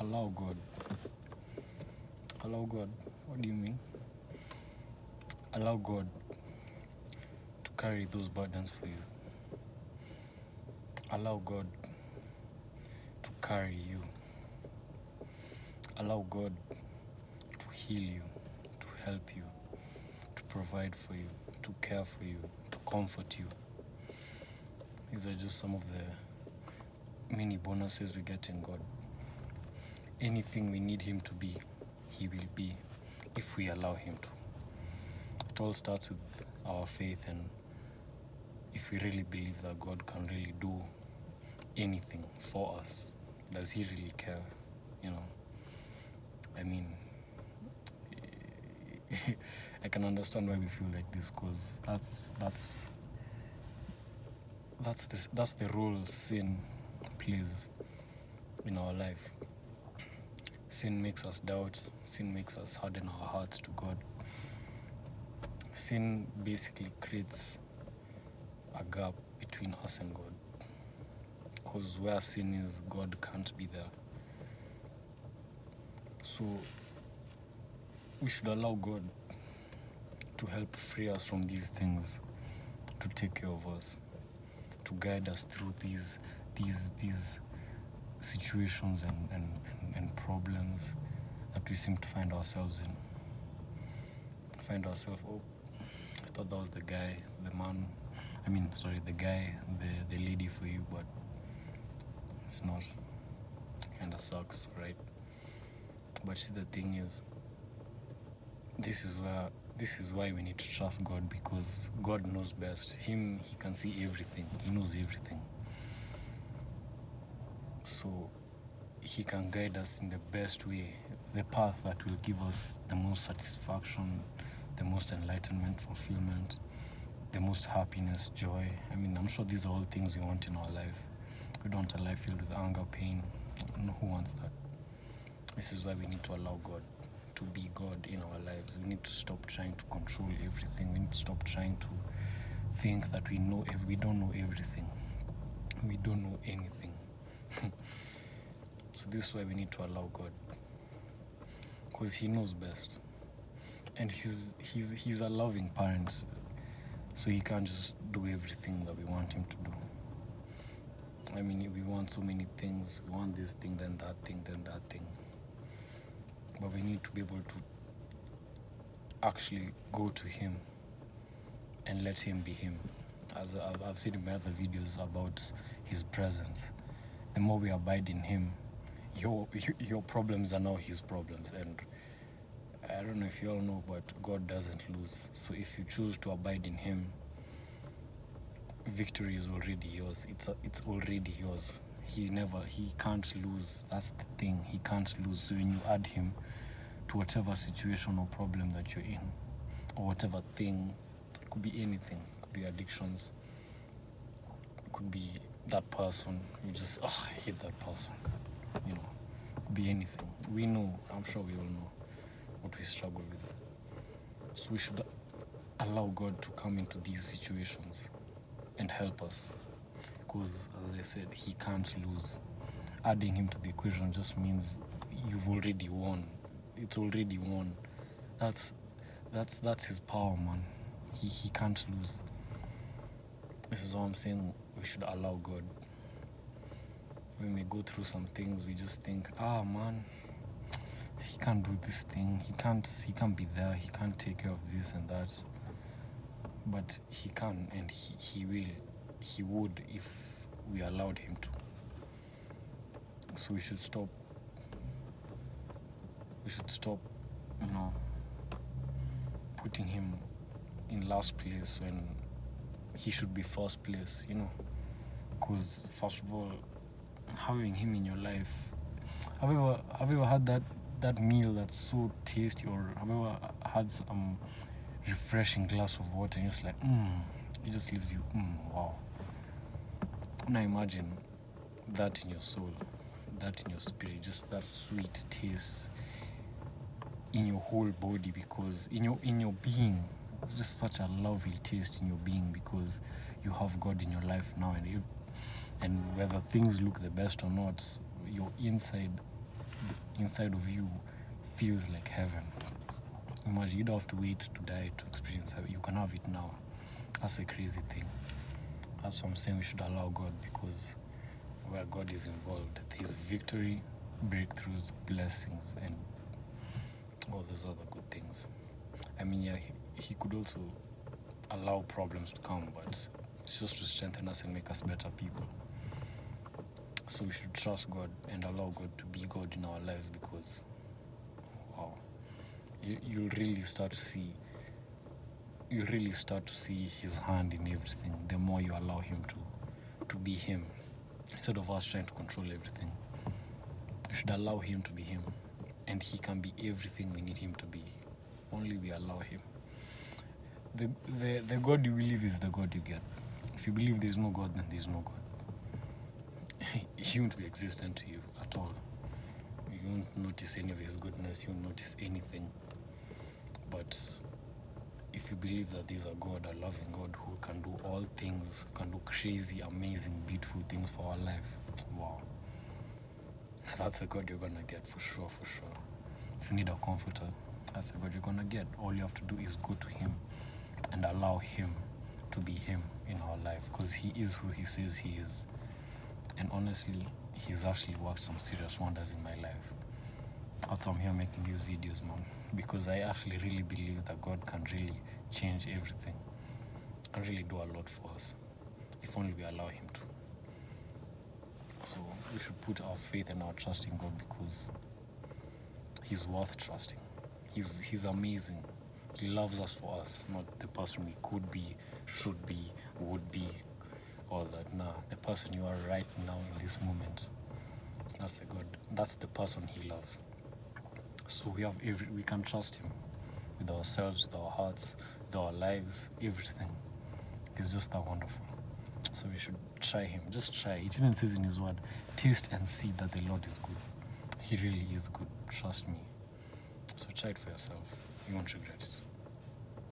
Allow God. Allow God. What do you mean? Allow God to carry those burdens for you. Allow God to carry you. Allow God to heal you, to help you, to provide for you, to care for you, to comfort you. These are just some of the many bonuses we get in God. Anything we need Him to be, He will be if we allow Him to. It all starts with our faith, and if we really believe that God can really do anything for us, does He really care? I mean, I can understand why we feel like this, because that's the role sin plays in our life. Sin makes us doubt. Sin makes us harden our hearts to God. Sin basically creates a gap between us and God, because where sin is, God can't be there. So we should allow God to help free us from these things, to take care of us, to guide us through these situations and problems that we seem to find ourselves in. Oh, I thought that was the guy, the lady for you, but it's not. It kind of sucks, right? But see, the thing is, this is why we need to trust God, because God knows best. He can see everything. He knows everything. So He can guide us in the best way, the path that will give us the most satisfaction, the most enlightenment, fulfillment, the most happiness, joy. I'm sure these are all things we want in our life. We don't want a life filled with anger, pain. Who wants that? This is why we need to allow God to be God in our lives. We need to stop trying to control everything. We need to stop trying to think that we don't know everything. We don't know anything. So this is why we need to allow God, because He knows best, and he's a loving parent, so He can't just do everything that we want Him to do. We want so many things. We want this thing, then that thing, then that thing. But we need to be able to actually go to Him and let Him be Him. As I've seen in my other videos about His presence, the more we abide in Him, your problems are now His problems. And I don't know if you all know, but God doesn't lose. So if you choose to abide in Him, victory is already yours. It's already yours. He can't lose. That's the thing. He can't lose. So when you add Him to whatever situation or problem that you're in, or whatever thing, it could be anything. It could be addictions. It could be that person. You just, I hate that person. It could be anything. We know, I'm sure we all know what we struggle with. So we should allow God to come into these situations and help us, because as I said, He can't lose. Adding Him to the equation just means you've already won. It's already won. That's His power, man. He can't lose. This is what I'm saying. We should allow God. We may go through some things, we just think, man, He can't do this thing. He can't be there. He can't take care of this and that. But He can, and He will. He would if we allowed Him to. So we should stop. Putting Him in last place when He should be first place. Because first of all, having Him in your life. Have you ever had that meal that's so tasty, or have you ever had some refreshing glass of water and it's like, it just leaves you, wow. Now imagine that in your soul, that in your spirit, just that sweet taste in your whole body, because in your being, it's just such a lovely taste in your being, because you have God in your life now, and whether things look the best or not, your inside, inside of you feels like heaven. Imagine you don't have to wait to die to experience heaven. You can have it now. That's a crazy thing. That's what I'm saying. We should allow God, because where God is involved, there's victory, breakthroughs, blessings, and all those other good things. I mean, yeah, he could also allow problems to come, but it's just to strengthen us and make us better people. So we should trust God and allow God to be God in our lives, because, wow, you'll really start to see His hand in everything the more you allow Him to be Him, instead of us trying to control everything. We should allow Him to be Him, and He can be everything we need Him to be. Only we allow Him. The God you believe is the God you get. If you believe there's no God, then there's no God. He won't be existent to you at all. You won't notice any of His goodness. You won't notice anything. But if you believe that there's a God, a loving God, who can do all things, can do crazy, amazing, beautiful things for our life, wow, that's a God you're gonna get for sure, for sure. If you need a comforter, that's a God you're gonna get. All you have to do is go to Him and allow Him to be Him in our life, because He is who He says He is. And honestly, He's actually worked some serious wonders in my life. That's why I'm here making these videos, man, because I actually really believe that God can really change everything, can really do a lot for us, if only we allow Him to. So we should put our faith and our trust in God, because He's worth trusting. He's amazing. He loves us for us, not the person we could be, should be, would be, all that. Nah, the person you are right now in this moment, that's the God. That's the person He loves. So we can trust Him with ourselves, with our hearts, with our lives, everything. He's just that wonderful. So we should try Him. Just try. It even says in His word, taste and see that the Lord is good. He really is good. Trust me. So try it for yourself. You won't regret it.